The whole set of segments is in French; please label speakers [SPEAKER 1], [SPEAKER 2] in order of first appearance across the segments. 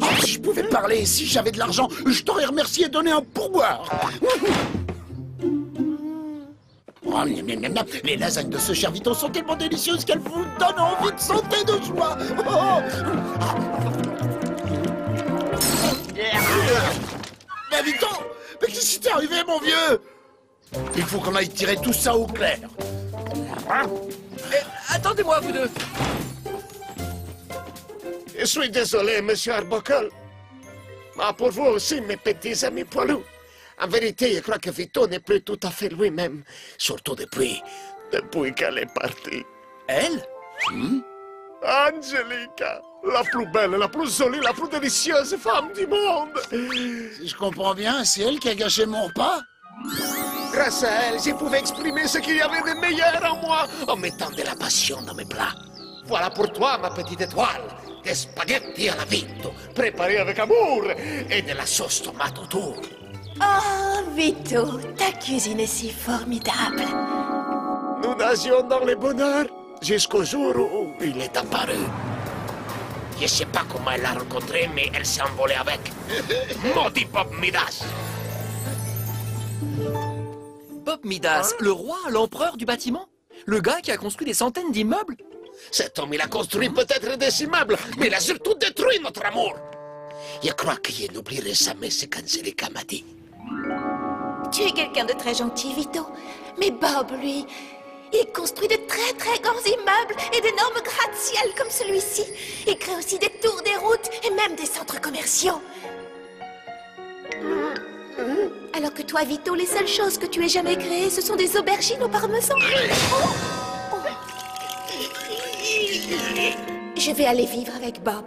[SPEAKER 1] Oh, si je pouvais parler, si j'avais de l'argent, je t'aurais remercié et donné un pourboire. Oh, les lasagnes de ce cher Vito sont tellement délicieuses qu'elles vous donnent envie de sauter de joie. Oh. Mais Vito, mais qu'est-ce qui t'est arrivé, mon vieux? Il faut qu'on aille tirer tout ça au clair.
[SPEAKER 2] Attendez-moi, vous deux.
[SPEAKER 3] Je suis désolé, monsieur Arbuckle. Mais pour vous aussi, mes petits amis poilus. En vérité, je crois que Vito n'est plus tout à fait lui-même. Surtout depuis qu'elle est partie.
[SPEAKER 1] Elle?
[SPEAKER 3] Angelica, la plus belle, la plus jolie, la plus délicieuse femme du monde.
[SPEAKER 1] Si je comprends bien, c'est elle qui a gâché mon repas?
[SPEAKER 3] Grâce à elle, je pouvais exprimer ce qu'il y avait de meilleur en moi en mettant de la passion dans mes plats. Voilà pour toi, ma petite étoile, des spaghettis à la Vito, préparés avec amour, et de la sauce tomate autour.
[SPEAKER 4] Oh, Vito, ta cuisine est si formidable.
[SPEAKER 3] Nous nagions dans le bonheur jusqu'au jour où il est apparu. Je ne sais pas comment elle l'a rencontré, mais elle s'est envolée avec. Maudit Bob Midas.
[SPEAKER 2] Bob Midas, le roi, l'empereur du bâtiment? Le gars qui a construit des centaines d'immeubles?
[SPEAKER 3] Cet homme, il a construit peut-être des immeubles, mais il a surtout détruit notre amour. Je crois que je n'oublierai jamais ce qu'Angelica m'a dit.
[SPEAKER 4] Tu es quelqu'un de très gentil, Vito. Mais Bob, lui, il construit de très très grands immeubles et d'énormes gratte-ciel comme celui-ci. Il crée aussi des tours des routes et même des centres commerciaux. Alors que toi, Vito, les seules choses que tu aies jamais créées, ce sont des aubergines au parmesan. Oh. Je vais aller vivre avec Bob.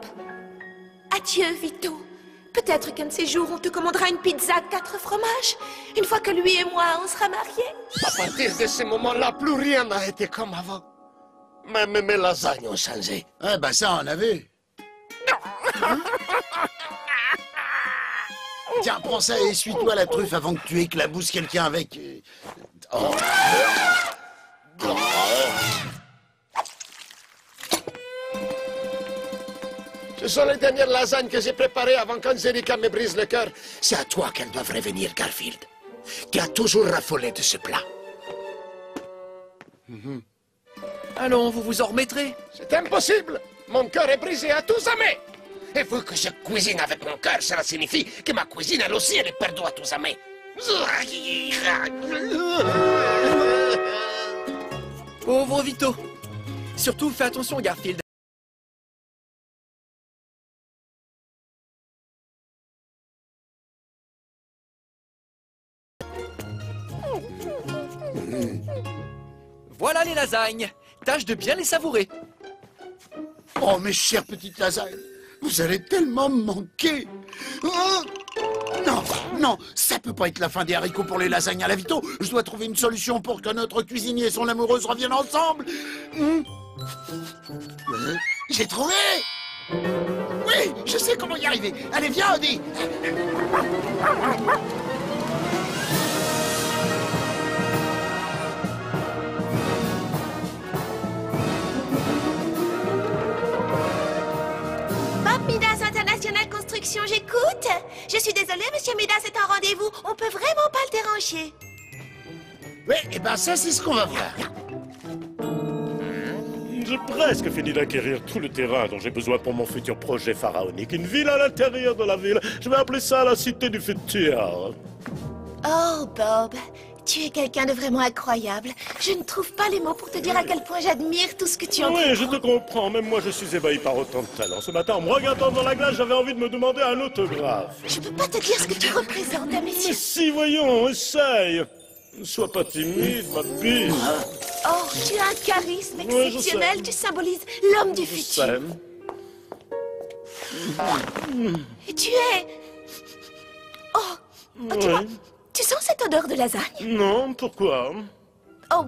[SPEAKER 4] Adieu, Vito. Peut-être qu'un de ces jours, on te commandera une pizza 4 fromages. Une fois que lui et moi, on sera mariés.
[SPEAKER 3] À partir de ce moment-là, plus rien n'a été comme avant. Même mes lasagnes ont changé.
[SPEAKER 1] Ah bah ça, on a vu. Tiens, prends ça et essuie-toi la truffe avant que tu éclabousses quelqu'un avec... Oh.
[SPEAKER 3] Ce sont les dernières lasagnes que j'ai préparées avant qu'Angelica me brise le cœur. C'est à toi qu'elles doivent revenir, Garfield. Tu as toujours raffolé de ce plat.
[SPEAKER 2] Allons, vous vous en remettrez.
[SPEAKER 3] C'est impossible. Mon cœur est brisé à tout jamais. Et vu que je cuisine avec mon cœur, cela signifie que ma cuisine, elle aussi, elle est perdue à tout jamais.
[SPEAKER 2] Pauvre Vito. Surtout, fais attention, Garfield. Voilà les lasagnes. Tâche de bien les savourer.
[SPEAKER 1] Oh, mes chères petites lasagnes, vous allez tellement me manquer. Oh non, non, ça peut pas être la fin des haricots pour les lasagnes à la Vito. Je dois trouver une solution pour que notre cuisinier et son amoureuse reviennent ensemble. J'ai trouvé. Oui, je sais comment y arriver. Allez, viens, Odie.
[SPEAKER 4] Bob Midas International Construction, j'écoute. Je suis désolée, monsieur Midas est en rendez-vous. On peut vraiment pas le déranger.
[SPEAKER 1] Oui, et ben ça, c'est ce qu'on va faire.
[SPEAKER 5] J'ai presque fini d'acquérir tout le terrain dont j'ai besoin pour mon futur projet pharaonique. Une ville à l'intérieur de la ville. Je vais appeler ça la cité du futur.
[SPEAKER 4] Oh, Bob, tu es quelqu'un de vraiment incroyable. Je ne trouve pas les mots pour te dire à quel point j'admire tout ce que tu entreprends.
[SPEAKER 5] Oui, je te comprends. Même moi, je suis ébahi par autant de talent. Ce matin, en me regardant dans la glace, j'avais envie de me demander un autographe.
[SPEAKER 4] Je peux pas te dire ce que tu représentes, hein,
[SPEAKER 5] Mais
[SPEAKER 4] messieurs.
[SPEAKER 5] si, voyons, essaye. Ne sois pas timide, ma biche.
[SPEAKER 4] Oh, tu as un charisme
[SPEAKER 5] Ouais, je
[SPEAKER 4] exceptionnel.
[SPEAKER 5] sais.
[SPEAKER 4] Tu symbolises l'homme du
[SPEAKER 5] Je
[SPEAKER 4] futur.
[SPEAKER 5] sais.
[SPEAKER 4] Et tu es... Oh, tu sens cette odeur de lasagne?
[SPEAKER 5] Non, pourquoi?
[SPEAKER 4] Oh,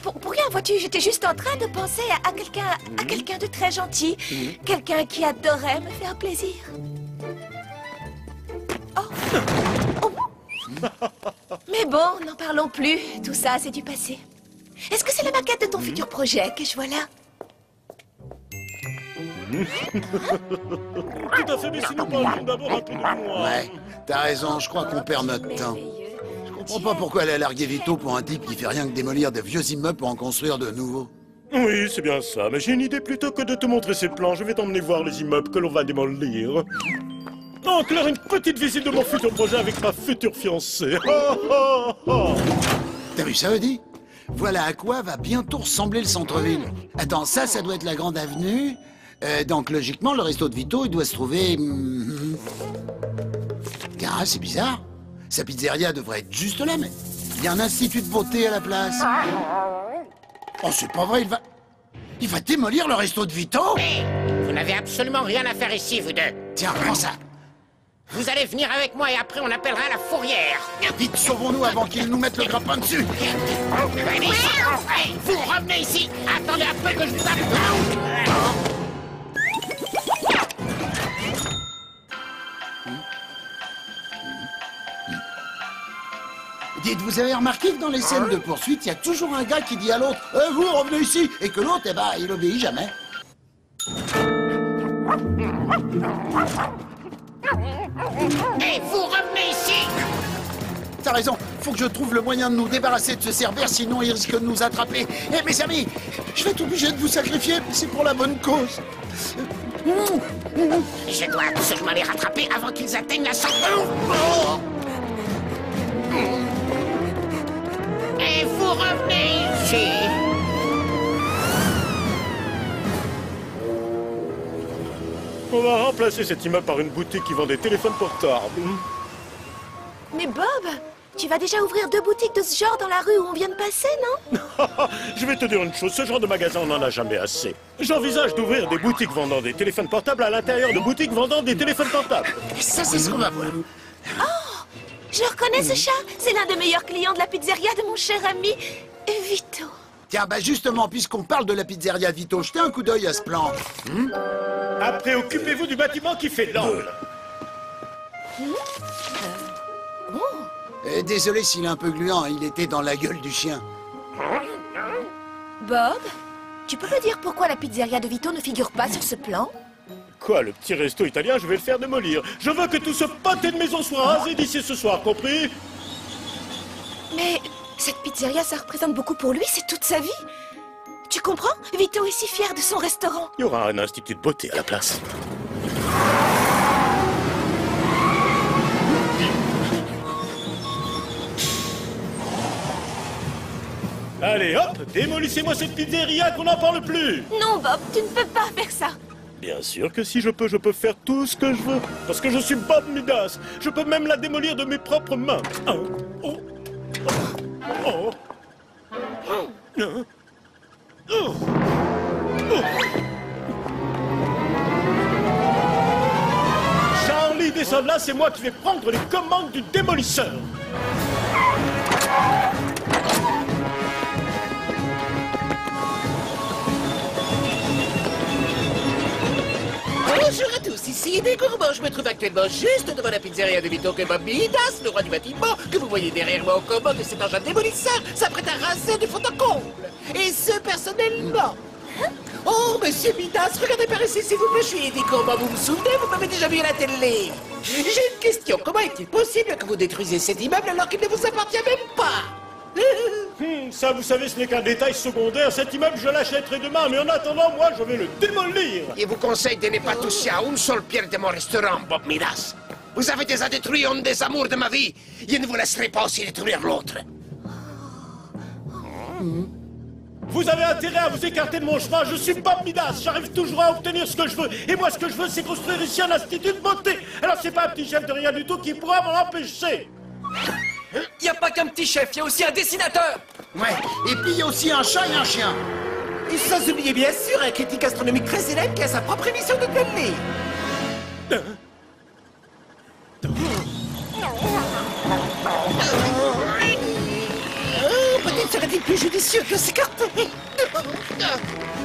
[SPEAKER 4] pour rien, vois-tu, j'étais juste en train de penser à quelqu'un de très gentil. Quelqu'un qui adorait me faire plaisir. Oh. Oh. Mais bon, n'en parlons plus. Tout ça, c'est du passé. Est-ce que c'est la maquette de ton futur projet que je vois là?
[SPEAKER 5] Tout à fait, mais si nous parlions d'abord un peu de moi.
[SPEAKER 1] Ouais, t'as raison, je crois qu'on perd notre temps. Je comprends pas pourquoi elle a largué Vito pour un type qui fait rien que démolir de vieux immeubles pour en construire de nouveaux.
[SPEAKER 5] Oui, c'est bien ça, mais j'ai une idée plutôt que de te montrer ces plans. Je vais t'emmener voir les immeubles que l'on va démolir. En clair, une petite visite de mon futur projet avec ma future fiancée.
[SPEAKER 1] T'as vu ça, Eddie? Voilà à quoi va bientôt ressembler le centre-ville. Attends, ça doit être la grande avenue. Donc, logiquement, le resto de Vito, il doit se trouver... Ah, c'est bizarre. Sa pizzeria devrait être juste là, mais... Il y a un institut de beauté à la place. Oh, c'est pas vrai, il va démolir le resto de Vito?
[SPEAKER 6] Hé, vous n'avez absolument rien à faire ici, vous deux.
[SPEAKER 1] Tiens, prends ça.
[SPEAKER 6] Vous allez venir avec moi et après on appellera la fourrière.
[SPEAKER 1] Vite, sauvons-nous avant qu'ils nous mettent le grappin dessus.
[SPEAKER 6] Venez ici. Hey, vous revenez ici. Attendez un peu que je vous appelle.
[SPEAKER 1] Dites, vous avez remarqué que dans les scènes de poursuite, il y a toujours un gars qui dit à l'autre « vous, revenez ici !» et que l'autre, il obéit jamais.
[SPEAKER 6] Hé, vous revenez ici.
[SPEAKER 1] T'as raison, faut que je trouve le moyen de nous débarrasser de ce cerbère, sinon il risque de nous attraper. Eh, mes amis, je vais être obligé de vous sacrifier, mais c'est pour la bonne cause.
[SPEAKER 6] Je dois absolument les rattraper avant qu'ils atteignent la sortie. Et vous revenez ici.
[SPEAKER 5] On va remplacer cet immeuble par une boutique qui vend des téléphones portables.
[SPEAKER 4] Mais Bob, tu vas déjà ouvrir 2 boutiques de ce genre dans la rue où on vient de passer, non?
[SPEAKER 5] Je vais te dire une chose, ce genre de magasin, on n'en a jamais assez. J'envisage d'ouvrir des boutiques vendant des téléphones portables à l'intérieur de boutiques vendant des téléphones portables.
[SPEAKER 1] Ça, c'est ce qu'on va voir.
[SPEAKER 4] Je reconnais ce chat. C'est l'un des meilleurs clients de la pizzeria de mon cher ami Vito.
[SPEAKER 1] Tiens, bah justement, puisqu'on parle de la pizzeria Vito, jetez un coup d'œil à ce plan.
[SPEAKER 5] Après, occupez-vous du bâtiment qui fait l'angle.
[SPEAKER 1] Désolé s'il est un peu gluant, il était dans la gueule du chien.
[SPEAKER 4] Bob, tu peux me dire pourquoi la pizzeria de Vito ne figure pas sur ce plan?
[SPEAKER 5] Quoi, le petit resto italien, je vais le faire démolir. Je veux que tout ce pâté de maison soit rasé d'ici ce soir, compris?
[SPEAKER 4] Mais cette pizzeria, ça représente beaucoup pour lui, c'est toute sa vie. Tu comprends? Vito est si fier de son restaurant.
[SPEAKER 5] Il y aura un institut de beauté à la place. Allez, hop, démolissez-moi cette pizzeria qu'on n'en parle plus.
[SPEAKER 4] Non, Bob, tu ne peux pas faire ça.
[SPEAKER 5] Bien sûr que si je peux faire tout ce que je veux. Parce que je suis Bob Midas. Je peux même la démolir de mes propres mains. Charlie, descends là, c'est moi qui vais prendre les commandes du démolisseur.
[SPEAKER 3] Bonjour à tous, ici Eddie Gourmand. Je me trouve actuellement juste devant la pizzeria de Vito que Bob Midas, le roi du bâtiment, que vous voyez derrière moi aux commandes de cet engin démolisseur, s'apprête à raser de fond en comble. Et ce personnellement. Oh, monsieur Midas, regardez par ici, s'il vous plaît, je suis Eddie Gourmand. Vous vous souvenez, vous m'avez déjà vu à la télé. J'ai une question. Comment est-il possible que vous détruisez cet immeuble alors qu'il ne vous appartient même pas?
[SPEAKER 5] Ça, vous savez, ce n'est qu'un détail secondaire. Cet immeuble, je l'achèterai demain, mais en attendant, moi, je vais le démolir.
[SPEAKER 3] Je vous conseille de ne pas toucher à une seule pierre de mon restaurant, Bob Midas. Vous avez déjà détruit un des amours de ma vie. Je ne vous laisserai pas aussi détruire l'autre.
[SPEAKER 5] Vous avez intérêt à vous écarter de mon chemin. Je suis Bob Midas. J'arrive toujours à obtenir ce que je veux. Et moi, ce que je veux, c'est construire ici un institut de beauté. Alors, c'est pas un petit chef de rien du tout qui pourra m'en empêcher.
[SPEAKER 2] Il n'y a pas qu'un petit chef, il y a aussi un dessinateur.
[SPEAKER 1] Ouais, et puis il y a aussi un chat et un chien.
[SPEAKER 3] Et sans oublier bien sûr un critique astronomique très célèbre qui a sa propre émission de télé. Peut-être serait-il plus judicieux de s'écarter.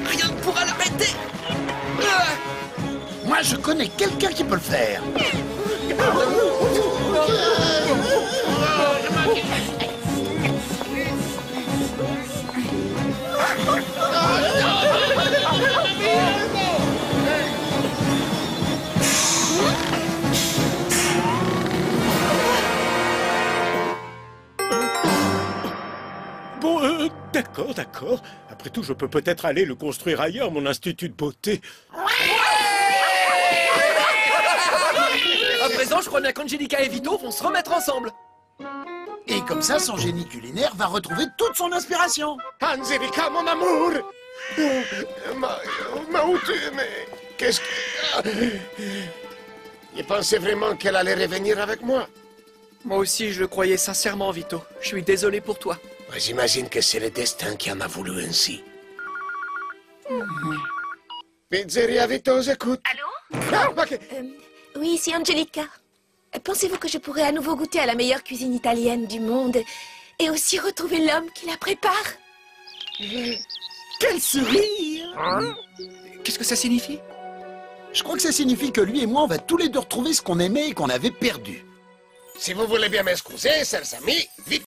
[SPEAKER 2] Rien ne pourra l'arrêter.
[SPEAKER 1] Moi, je connais quelqu'un qui peut le faire.
[SPEAKER 5] Bon, d'accord, d'accord. Après tout, je peux peut-être aller le construire ailleurs, mon institut de beauté.
[SPEAKER 2] À présent, je crois bien qu'Angelica et Vito vont se remettre ensemble.
[SPEAKER 1] Et comme ça, son génie culinaire va retrouver toute son inspiration.
[SPEAKER 3] Angelica, mon amour. Ma où tu... Mais qu'est-ce que... Je pensais vraiment qu'elle allait revenir avec moi.
[SPEAKER 2] Moi aussi, je le croyais sincèrement, Vito. Je suis désolé pour toi.
[SPEAKER 3] J'imagine que c'est le destin qui en a voulu ainsi. Pizzeria Vito, j'écoute.
[SPEAKER 4] Allô?
[SPEAKER 3] Ah, ok.
[SPEAKER 4] Oui, c'est Angelica. Pensez-vous que je pourrais à nouveau goûter à la meilleure cuisine italienne du monde et aussi retrouver l'homme qui la prépare?
[SPEAKER 1] Quel sourire!
[SPEAKER 2] Qu'est-ce que ça signifie?
[SPEAKER 1] Je crois que ça signifie que lui et moi, on va tous les deux retrouver ce qu'on aimait et qu'on avait perdu.
[SPEAKER 3] Si vous voulez bien m'excuser, chers amis, vite